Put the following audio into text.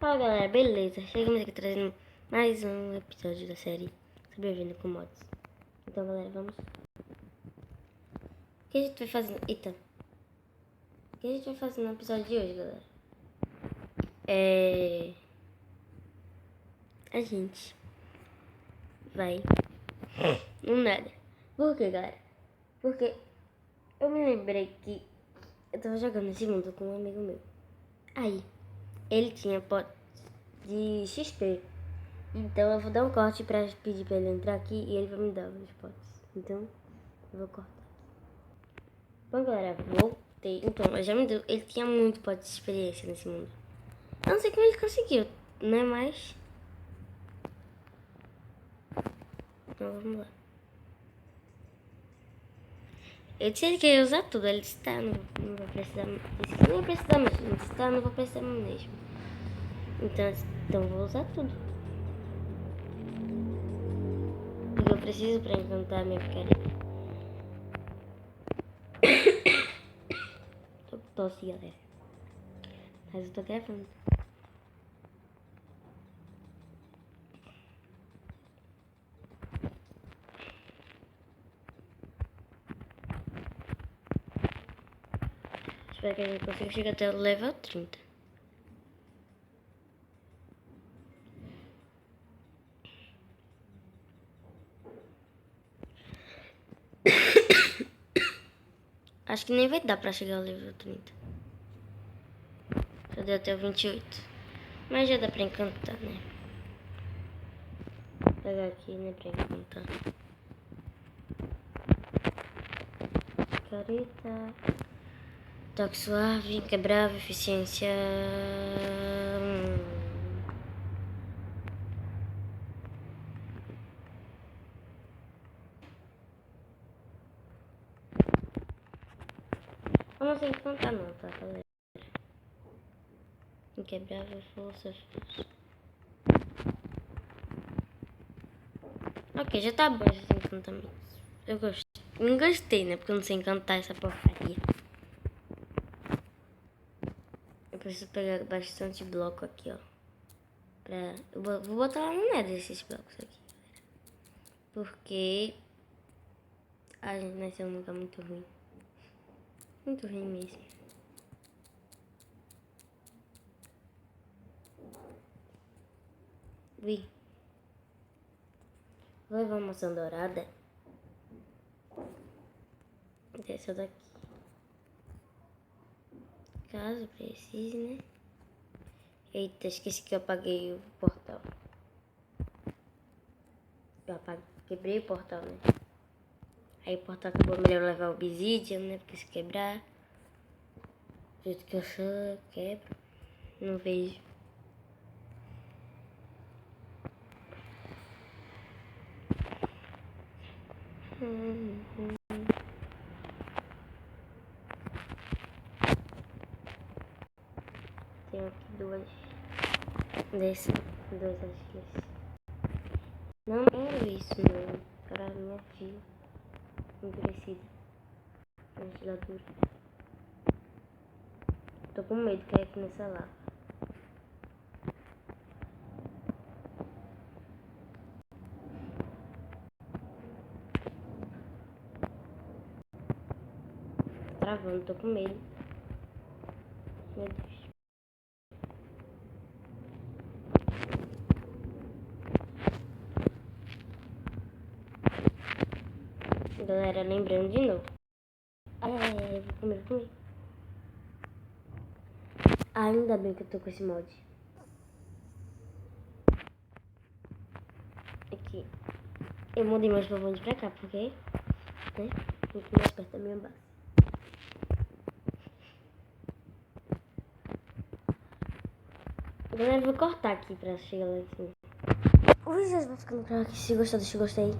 Fala galera, beleza? Chegamos aqui trazendo mais um episódio da série Sobrevivendo com Mods. Então galera, vamos. O que a gente vai fazer? Eita! O que a gente vai fazer no episódio de hoje, galera? A gente vai no nada. Por quê, galera? Porque eu me lembrei que eu tava jogando esse mundo com um amigo meu. Aí, ele tinha pote de XP. Então eu vou dar um corte pra pedir pra ele entrar aqui e ele vai me dar os potes. Então, eu vou cortar. Bom, galera, voltei. Então, eu já me deu. Ele tinha muito pote de experiência nesse mundo. Eu não sei como ele conseguiu, né? Mas. Então, vamos lá. Eu disse que ia usar tudo. Ele disse, tá, não vai precisar. Disse que não ia precisar mesmo. Ele disse, tá, não vou precisar mesmo. Então vou usar tudo. O que eu preciso pra encantar a minha picareta. Tô com tosse, galera. Mas eu tô gravando. Espero que a gente consiga chegar até o level 30. Acho que nem vai dar pra chegar ao level 30. Já deu até o 28. Mas já dá pra encantar, né? Vou pegar aqui, né, pra encantar. Careta. Toque suave, quebrável, eficiência. Eu não sei encantar não, tá, galera? Inquebrável, força. Ok, já tá bom esses encantamentos. Eu gostei. Não gostei, né? Porque eu não sei encantar essa porcaria. Eu preciso pegar bastante bloco aqui, ó. Eu vou botar lá no Nether esses blocos aqui, galera. Porque a gente vai ser um lugar muito ruim. Muito ruim mesmo. Vi. Vou levar uma maçã dourada. Dessa daqui. Caso precise, né? Eita, esqueci que eu apaguei o portal. Quebrei o portal, né? Aí o portal acabou, melhor levar o obsidian, né? Porque se quebrar, do jeito que eu sou, quebro. Não vejo. Tenho aqui duas argilhas. Não quero isso, não. Para minha filha endurecida. Argiladura. Tô com medo de cair aqui nessa lava. Travando, tô com medo. Meu Deus. Galera, lembrando de novo. Vou comer. Ainda bem que eu tô com esse mod. Aqui. Eu mudei meus pavões pra cá, porque, né? Muito mais perto da minha base. Galera, eu vou cortar aqui pra chegar lá em cima. Ui, Jesus, vai ficando claro aqui. Se gostou, deixa o gostei.